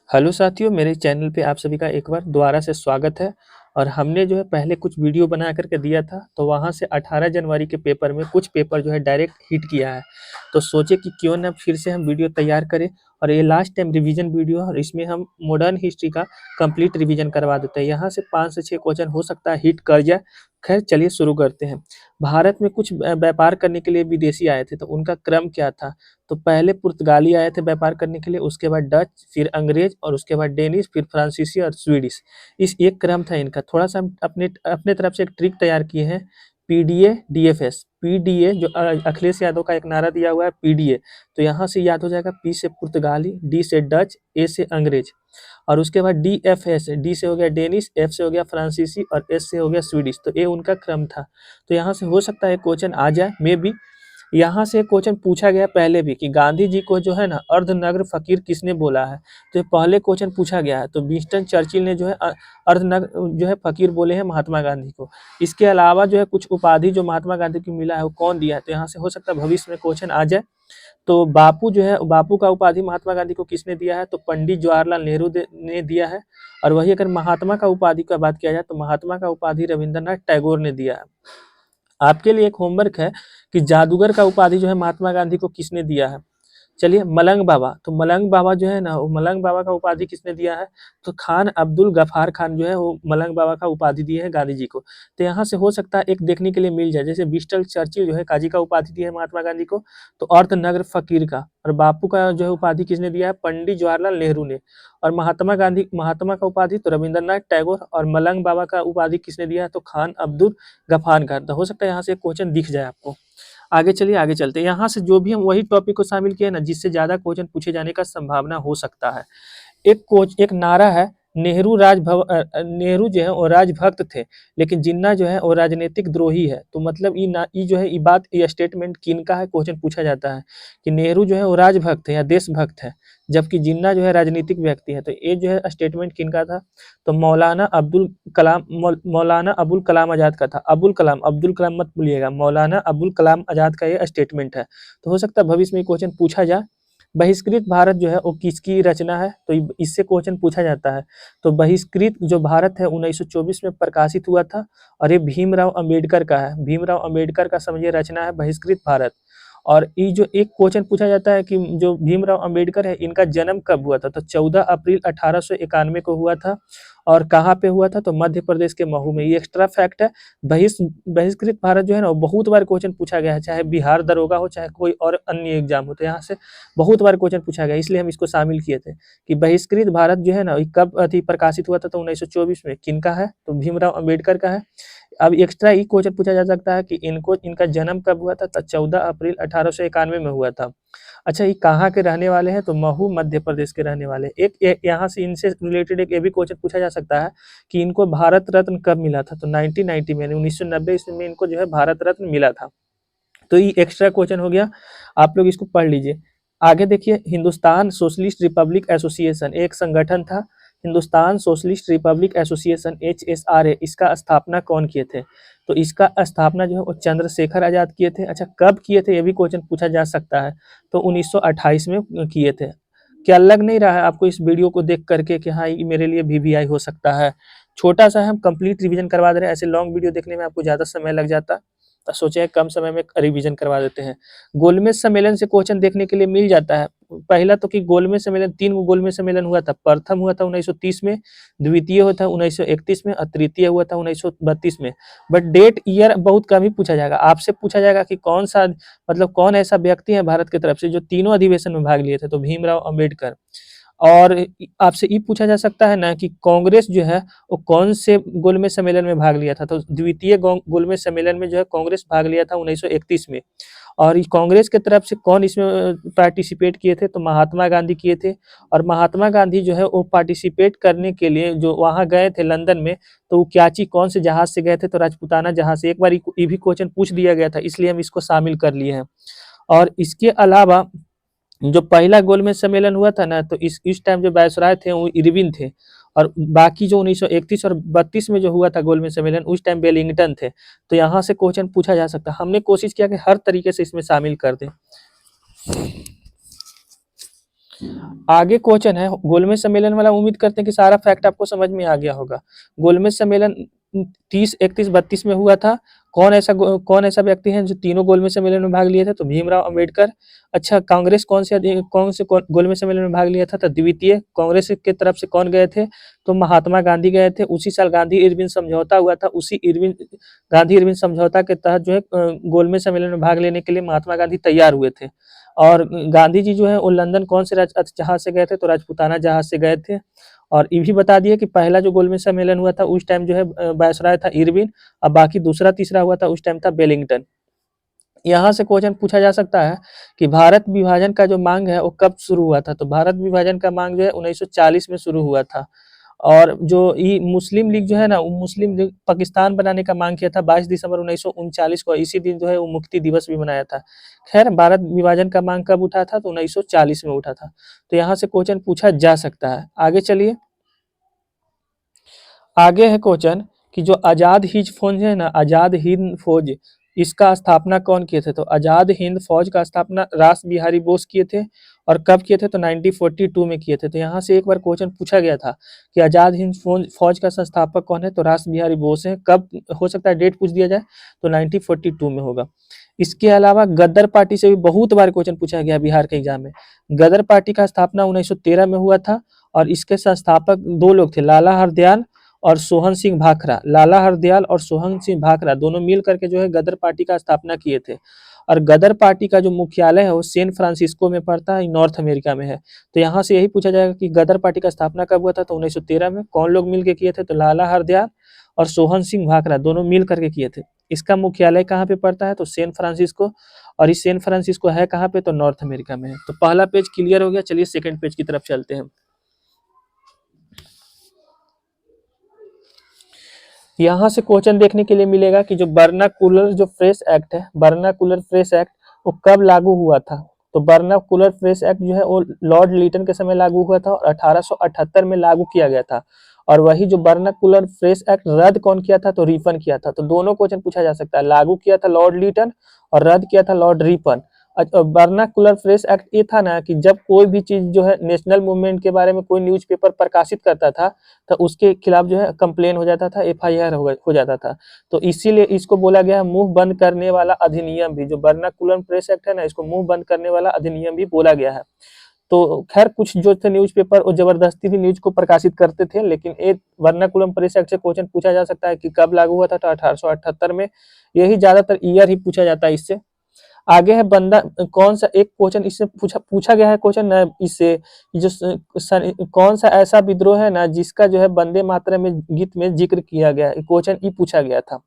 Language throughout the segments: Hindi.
हेलो साथियों, मेरे चैनल पे आप सभी का एक बार दोबारा से स्वागत है। और हमने जो है पहले कुछ वीडियो बना कर के दिया था, तो वहाँ से 18 जनवरी के पेपर में कुछ पेपर जो है डायरेक्ट हिट किया है। तो सोचे कि क्यों ना फिर से हम वीडियो तैयार करें, और ये लास्ट टाइम रिवीजन वीडियो है और इसमें हम मॉडर्न हिस्ट्री का कंप्लीट रिवीजन करवा देते हैं। यहाँ से 5 से 6 क्वेश्चन हो सकता है हिट कर जाए। खैर चलिए शुरू करते हैं। भारत में कुछ व्यापार करने के लिए विदेशी आए थे, तो उनका क्रम क्या था? तो पहले पुर्तगाली आए थे व्यापार करने के लिए, उसके बाद डच, फिर अंग्रेज और उसके बाद डेनिश, फिर फ्रांसीसी और स्वीडिश। इस एक क्रम था इनका। थोड़ा-सा हम अपने अपने तरफ से एक ट्रिक तैयार किए हैं, पीडीए, डीएफएस। पीडीए जो अखिलेश यादव का एक नारा दिया हुआ है पीडीए, तो यहाँ से याद हो जाएगा पी से पुर्तगाली, डी से डच, ए से अंग्रेज। और उसके बाद डीएफएस, डी से हो गया डेनिश, एफ से हो गया फ्रांसीसी और एस से हो गया स्वीडिश। तो ये उनका क्रम था। तो यहाँ से हो सकता है क्वेश्चन आ जाए मे बी। यहाँ से क्वेश्चन पूछा गया पहले भी कि गांधी जी को जो है ना अर्धनग्न फकीर किसने बोला है। तो ये पहले क्वेश्चन पूछा गया है। तो विंस्टन चर्चिल ने जो है अर्धनग्न जो है फकीर बोले हैं महात्मा गांधी को। इसके अलावा जो है कुछ उपाधि जो महात्मा गांधी को मिला है वो कौन दिया है। तो यहाँ से हो सकता है भविष्य में क्वेश्चन आ जाए। तो बापू जो है, बापू का उपाधि महात्मा गांधी को किसने दिया है? तो पंडित जवाहरलाल नेहरू ने दिया है। और वही अगर महात्मा का उपाधि का बात किया जाए तो महात्मा का उपाधि रविंद्रनाथ टैगोर ने दिया है। आपके लिए एक होमवर्क है कि जादूगर का उपाधि जो है महात्मा गांधी को किसने दिया है। चलिए, मलंग बाबा। तो मलंग बाबा जो है ना, वो मलंग बाबा का उपाधि किसने दिया है? तो खान अब्दुल गफार खान जो है वो मलंग बाबा का उपाधि दिए है गांधी जी को। तो यहाँ से हो सकता है एक देखने के लिए मिल जाए, जैसे विंस्टन चर्चिल जो है काजी का उपाधि दिया है महात्मा गांधी को, तो अर्धनग्न फकीर का। और बापू का जो है उपाधि किसने दिया है? पंडित जवाहरलाल नेहरू ने। और महात्मा का उपाधि तो रविंद्रनाथ टैगोर। और मलंग बाबा का उपाधि किसने दिया है? तो खान अब्दुल गफार खान। तो हो सकता है यहाँ से क्वेश्चन दिख जाए आपको। आगे चलिए, आगे चलते हैं। यहाँ से जो भी हम वही टॉपिक को शामिल किए ना जिससे ज्यादा क्वेश्चन पूछे जाने का संभावना हो सकता है। एक नारा है, नेहरू जो है वो राजभक्त थे, लेकिन जिन्ना जो है वो राजनीतिक द्रोही है। तो मतलब ये जो है ये बात, ये स्टेटमेंट किनका है, क्वेश्चन पूछा जाता है कि नेहरू जो है वो राजभक्त है या देशभक्त है, जबकि जिन्ना जो है राजनीतिक व्यक्ति है। तो ये जो है स्टेटमेंट किनका था? तो मौलाना अबुल कलाम आजाद का था। अब्दुल कलाम मत भूलिएगा, मौलाना अबुल कलाम आजाद का ये स्टेटमेंट है। तो हो सकता है भविष्य में क्वेश्चन पूछा जाए। बहिष्कृत भारत जो है वो किसकी रचना है? तो इससे क्वेश्चन पूछा जाता है। तो बहिष्कृत जो भारत है 1924 में प्रकाशित हुआ था, और ये भीमराव अंबेडकर का है। भीमराव अंबेडकर का समझिए रचना है बहिष्कृत भारत। और ये जो एक क्वेश्चन पूछा जाता है कि जो भीमराव अंबेडकर है इनका जन्म कब हुआ था? तो 14 अप्रैल 1891 को हुआ था। और कहाँ पे हुआ था? तो मध्य प्रदेश के महू में। ये एक्स्ट्रा फैक्ट है। बहिष्कृत भारत जो है ना वो बहुत बार क्वेश्चन पूछा गया है, चाहे बिहार दरोगा हो, चाहे कोई और अन्य एग्जाम हो। तो यहाँ से बहुत बार क्वेश्चन पूछा गया, इसलिए हम इसको शामिल किए थे कि बहिष्कृत भारत जो है ना ये कब प्रकाशित हुआ था? तो 1924 में। किनका है? तो भीमराव अंबेडकर का है। अब एक्स्ट्रा ये क्वेश्चन पूछा जा सकता है कि इनका जन्म कब हुआ था? तो 14 अप्रैल 1891 में हुआ था। अच्छा, ये कहाँ के रहने वाले हैं? तो महू मध्य प्रदेश के रहने वाले। यहाँ से इनसे रिलेटेड एक ये भी क्वेश्चन पूछा जा सकता है कि इनको भारत रत्न कब मिला था? तो 1990 में, 1990 ईस्वी में इनको जो है भारत रत्न मिला था। तो ये एक्स्ट्रा क्वेश्चन हो गया, आप लोग इसको पढ़ लीजिए। आगे देखिए, हिंदुस्तान सोशलिस्ट रिपब्लिक एसोसिएशन एक संगठन था। Hindustan socialist Republic association HSRA, इसका स्थापना कौन किए थे? तो इसका स्थापना जो है वो चंद्रशेखर आजाद किए थे। अच्छा, कब किए थे ये भी क्वेश्चन पूछा जा सकता है। तो 1928 में किए थे। क्या लग नहीं रहा है आपको इस वीडियो को देख करके कि हाँ ये मेरे लिए VVI हो सकता है? छोटा सा हम कंप्लीट रिवीजन करवा दे रहे हैं। ऐसे लॉन्ग वीडियो देखने में आपको ज्यादा समय लग जाता, तो सोचे कम समय में रिवीजन करवा देते हैं। गोलमेज सम्मेलन से क्वेश्चन देखने के लिए मिल जाता है। पहला तो कि गोलमेज सम्मेलन, 3 गोलमेज सम्मेलन हुआ था। प्रथम हुआ था 1930 में, द्वितीय हुआ था 1931 में और तृतीय हुआ था 1932 में। बट डेट ईयर बहुत कम ही पूछा जाएगा। आपसे पूछा जाएगा कि कौन सा, मतलब कौन ऐसा व्यक्ति है भारत की तरफ से जो तीनों अधिवेशन में भाग लिए थे? तो भीमराव अंबेडकर। और आपसे ये पूछा जा सकता है ना कि कांग्रेस जो है वो कौन से गोलमेज सम्मेलन में भाग लिया था? तो द्वितीय गोलमेज सम्मेलन में जो है कांग्रेस भाग लिया था 1931 में। और कांग्रेस की तरफ से कौन इसमें पार्टिसिपेट किए थे? तो महात्मा गांधी किए थे। और महात्मा गांधी जो है वो पार्टिसिपेट करने के लिए जो वहाँ गए थे लंदन में, तो वो क्याची कौन से जहाज से गए थे? तो राजपूताना जहाज से। एक बार ये भी क्वेश्चन पूछ दिया गया था, इसलिए हम इसको शामिल कर लिए हैं। और इसके अलावा जो पहला गोलमेज सम्मेलन हुआ था ना, तो इस टाइम जो वायसराय थे वो इरविन थे। और बाकी जो 1931 और 32 में जो हुआ था गोलमेज सम्मेलन, उस टाइम वेलिंगटन थे। तो यहाँ से क्वेश्चन पूछा जा सकता है। हमने कोशिश किया कि हर तरीके से इसमें शामिल कर दें। आगे क्वेश्चन है गोलमेज सम्मेलन वाला, उम्मीद करते हैं कि सारा फैक्ट आपको समझ में आ गया होगा। गोलमेज सम्मेलन 30, 31, 32 में हुआ था। कौन ऐसा व्यक्ति है जो तीनों गोलमेज सम्मेलन में भाग लिए थे? तो भीमराव अंबेडकर। अच्छा, कांग्रेस कौन से गोलमेज सम्मेलन में भाग लिया था? तो द्वितीय। कांग्रेस के तरफ से कौन गए थे? तो महात्मा गांधी गए थे। उसी साल गांधी इरविन समझौता हुआ था। उसी गांधी इरविन समझौता के तहत जो है गोलमेज सम्मेलन में भाग लेने के लिए महात्मा गांधी तैयार हुए थे। और गांधी जी जो है वो लंदन कौन से जहाज से गए थे? तो राजपूताना जहाज से गए थे। और ये भी बता दिए कि पहला जो गोलमेज सम्मेलन हुआ था उस टाइम जो है वायसराय था इरविन, और बाकी दूसरा तीसरा हुआ था उस टाइम था वेलिंगटन। यहाँ से क्वेश्चन पूछा जा सकता है कि भारत विभाजन का जो मांग है वो कब शुरू हुआ था? तो भारत विभाजन का मांग जो है 1940 में शुरू हुआ था। और जो ये मुस्लिम लीग जो है ना, वो मुस्लिम लीग पाकिस्तान बनाने का मांग किया था 22 दिसंबर 1939 को। इसी दिन जो है वो मुक्ति दिवस भी मनाया था। खैर, भारत विभाजन का मांग कब उठा था? तो 1940 में उठा था। तो यहाँ से क्वेश्चन पूछा जा सकता है। आगे चलिए, आगे है क्वेश्चन कि जो आजाद हिंद फौज है ना, आजाद हिंद फौज, इसका स्थापना कौन किए थे? तो आजाद हिंद फौज का स्थापना रास बिहारी बोस किए थे। और कब किए थे? तो 1942 में किए थे। तो यहाँ से एक बार क्वेश्चन पूछा गया था कि आजाद हिंद फौज का संस्थापक कौन है? तो रास बिहारी बोस है। कब हो सकता है डेट पूछ दिया जाए? तो 1942 में होगा। इसके अलावा गदर पार्टी से भी बहुत बार क्वेश्चन पूछा गया बिहार के एग्जाम में। गदर पार्टी का स्थापना 1913 में हुआ था। और इसके संस्थापक दो लोग थे, लाला हरदयाल और सोहन सिंह भाखड़ा। लाला हरदयाल और सोहन सिंह भाखड़ा दोनों मिल करके जो है गदर पार्टी का स्थापना किए थे। और गदर पार्टी का जो मुख्यालय है वो सैन फ्रांसिस्को में पड़ता है, नॉर्थ अमेरिका में है। तो यहाँ से यही पूछा जाएगा कि गदर पार्टी का स्थापना कब हुआ था? तो 1913 में। कौन लोग मिल के किए थे? तो लाला हरदयाल और सोहन सिंह भाखड़ा दोनों मिल करके किए थे। इसका मुख्यालय कहाँ पे पड़ता है? तो सैन फ्रांसिस्को। और इस सैन फ्रांसिस्को है कहाँ पे? तो नॉर्थ अमेरिका में है। तो पहला पेज क्लियर हो गया। चलिए सेकंड पेज की तरफ चलते हैं। यहाँ से क्वेश्चन देखने के लिए मिलेगा कि जो वर्नाकुलर जो फ्रेश एक्ट है, वर्नाकुलर फ्रेश एक्ट, वो कब लागू हुआ था? तो वर्नाकुलर फ्रेश एक्ट जो है वो लॉर्ड लिटन के समय लागू हुआ था और 1878 में लागू किया गया था। और वही जो वर्नाकुलर फ्रेश एक्ट रद्द कौन किया था? तो रिपन किया था। तो दोनों क्वेश्चन पूछा जा सकता है। लागू किया था लॉर्ड लिटन और रद्द किया था Lord Ripon. Vernacular fresh act ये था ना कि जब कोई भी चीज जो है नेशनल मूवमेंट के बारे में कोई न्यूज़पेपर प्रकाशित करता था तो उसके खिलाफ जो है कंप्लेन हो जाता था, एफआईआर हो जाता था। तो इसीलिए इसको बोला गया मुंह बंद करने वाला अधिनियम भी। जो वर्नाकुलर प्रेस एक्ट है ना, इसको मुंह बंद करने वाला अधिनियम भी बोला गया है। तो खैर कुछ जो थे न्यूज़पेपर वो जबरदस्ती भी न्यूज को प्रकाशित करते थे, लेकिन एक वर्नाकुलम प्रेस एक्ट से क्वेश्चन पूछा जा सकता है कि कब लागू हुआ था? तो 1878 में। यही ज्यादातर ईयर ही पूछा जाता है इससे। आगे है बंदा कौन सा एक क्वेश्चन इससे पूछा गया है क्वेश्चन इससे जो कौन सा ऐसा विद्रोह है ना जिसका जो है वंदे मातरम में गीत में जिक्र किया गया है? क्वेश्चन ये पूछा गया था।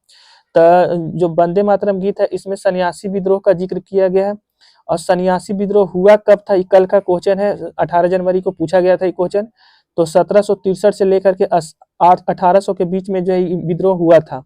तो जो वंदे मातरम गीत है इसमें सन्यासी विद्रोह का जिक्र किया गया है। और सन्यासी विद्रोह हुआ कब था? ये कल का क्वेश्चन है, 18 जनवरी को पूछा गया था ये क्वेश्चन। तो 1763 से लेकर के 1800 के बीच में जो है विद्रोह हुआ था।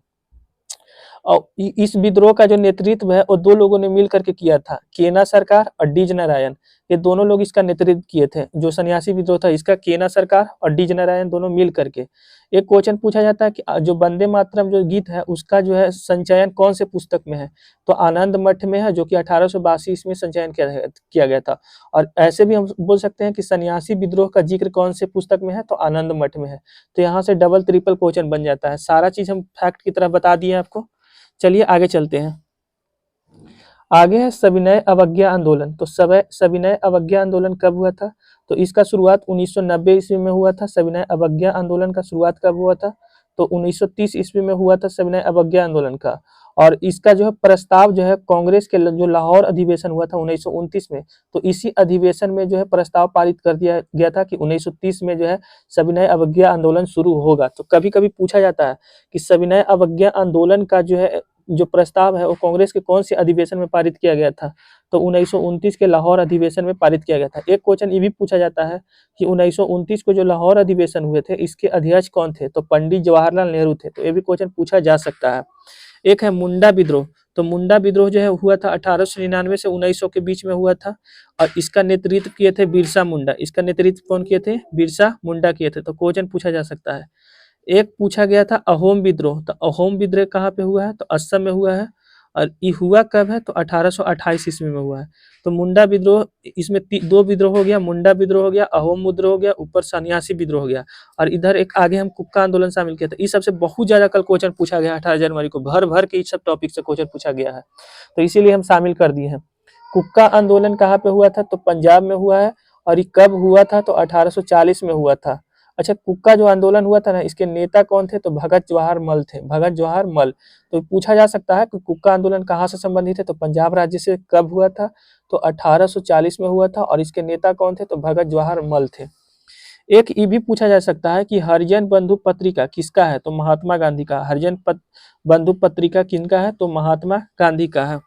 और इस विद्रोह का जो नेतृत्व है वो दो लोगों ने मिल करके किया था, केना सरकार और डीज नारायण। ये दोनों लोग इसका नेतृत्व किए थे। जो सन्यासी विद्रोह था इसका केना सरकार और डीज नारायण दोनों मिल करके। एक क्वेश्चन पूछा जाता है कि जो वंदे मातरम जो गीत है उसका जो है संचयन कौन से पुस्तक में है? तो आनंद मठ में है, जो कि 1882 इसमें संचयन किया गया था। और ऐसे भी हम बोल सकते हैं कि सन्यासी विद्रोह का जिक्र कौन से पुस्तक में है? तो आनंद मठ में है। तो यहाँ से डबल ट्रिपल क्वेश्चन बन जाता है। सारा चीज हम फैक्ट की तरफ बता दिए आपको। चलिए आगे चलते हैं। आगे है सविनय अवज्ञा आंदोलन। तो सविनय अवज्ञा आंदोलन कब हुआ था? तो इसका शुरुआत 1990 ईस्वी में हुआ था। सविनय अवज्ञा आंदोलन का शुरुआत कब हुआ था? तो 1930 ईस्वी में हुआ था सविनय अवज्ञा आंदोलन का। और इसका जो है प्रस्ताव जो है कांग्रेस के जो लाहौर अधिवेशन हुआ था 1929 में, तो इसी अधिवेशन में जो है प्रस्ताव पारित कर दिया गया था कि 1930 में जो है सविनय अवज्ञा आंदोलन शुरू होगा। तो कभी कभी पूछा जाता है कि सविनय अवज्ञा आंदोलन का जो है जो प्रस्ताव है वो कांग्रेस के कौन से अधिवेशन में पारित किया गया था? तो 1929 के लाहौर अधिवेशन में पारित किया गया था। एक क्वेश्चन ये भी पूछा जाता है कि 1929 को जो लाहौर अधिवेशन हुए थे इसके अध्यक्ष कौन थे? तो पंडित जवाहरलाल नेहरू थे। तो ये भी क्वेश्चन पूछा जा सकता है। एक है मुंडा विद्रोह। तो मुंडा विद्रोह जो है हुआ था 1899 से 1900 के बीच में हुआ था। और इसका नेतृत्व किए थे बिरसा मुंडा। इसका नेतृत्व कौन किए थे? बिरसा मुंडा किए थे। तो क्वेश्चन पूछा जा सकता है। एक पूछा गया था अहोम विद्रोह। तो अहोम विद्रोह कहाँ पे हुआ है? तो असम में हुआ है। और ये हुआ कब है? तो 1828 ईस्वी में हुआ है। तो मुंडा विद्रोह, इसमें दो विद्रोह हो गया, मुंडा विद्रोह हो गया, अहोम विद्रोह हो गया, ऊपर सन्यासी विद्रोह हो गया, और इधर एक आगे हम कुक्का आंदोलन शामिल किया था। इस सबसे बहुत ज्यादा कल क्वेश्चन पूछा गया 18 जनवरी को, भर भर के इस सब टॉपिक से क्वेश्चन पूछा गया है, तो इसीलिए हम शामिल कर दिए हैं। कुक्का आंदोलन कहाँ पे हुआ था? तो पंजाब में हुआ है। और ये कब हुआ था? तो 1840 में हुआ था। अच्छा, कुक्का जो आंदोलन हुआ था ना, इसके नेता कौन थे? तो भगत जवाहर मल थे, भगत जवाहर मल। तो पूछा जा सकता है कि कुक्का आंदोलन कहाँ से संबंधित है? तो पंजाब राज्य से कब हुआ था? तो 1840 में हुआ था, और इसके नेता कौन थे? तो भगत जवाहर मल थे। एक ये भी पूछा जा सकता है कि हरिजन बंधु पत्रिका किसका है? तो महात्मा गांधी का। बंधु पत्रिका किनका है? तो महात्मा गांधी का है।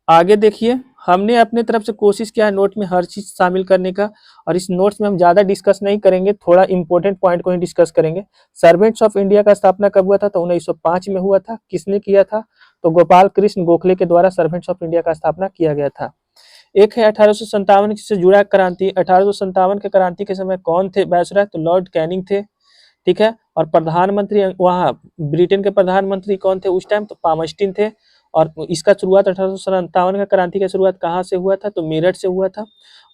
आगे देखिए, हमने अपने तरफ से कोशिश किया है नोट में हर चीज शामिल करने का, और इस नोट्स में हम ज्यादा डिस्कस नहीं करेंगे, थोड़ा इंपॉर्टेंट पॉइंट को ही डिस्कस करेंगे। सर्वेंट्स ऑफ इंडिया का स्थापना कब हुआ था? तो 1905 में हुआ था। किसने किया था? तो गोपाल कृष्ण गोखले के द्वारा सर्वेंट्स ऑफ इंडिया का स्थापना किया गया था। एक है 1857 से जुड़ा क्रांति। 1857 के क्रांति के समय कौन थे वायसराय? तो लॉर्ड कैनिंग थे, ठीक है। और प्रधानमंत्री वहाँ ब्रिटेन के प्रधानमंत्री कौन थे उस टाइम? तो पामस्टीन थे। और इसका शुरुआत 1857 का क्रांति का शुरुआत कहाँ से हुआ था? तो मेरठ से हुआ था।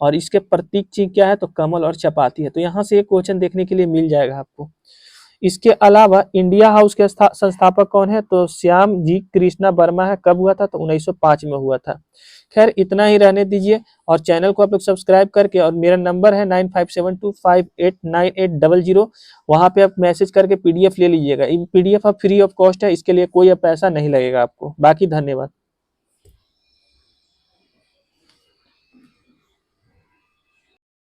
और इसके प्रतीक चिन्ह क्या है? तो कमल और चपाती है। तो यहाँ से एक क्वेश्चन देखने के लिए मिल जाएगा आपको। इसके अलावा इंडिया हाउस के संस्थापक कौन है? तो श्याम जी कृष्णा वर्मा है। कब हुआ था? तो 1905 में हुआ था। खैर इतना ही रहने दीजिए, और चैनल को आप लोग सब्सक्राइब करके, और मेरा नंबर है 9572589800, वहाँ पे आप मैसेज करके पीडीएफ ले लीजिएगा। पीडीएफ अब फ्री ऑफ कॉस्ट है, इसके लिए कोई अब पैसा नहीं लगेगा आपको। बाकी धन्यवाद।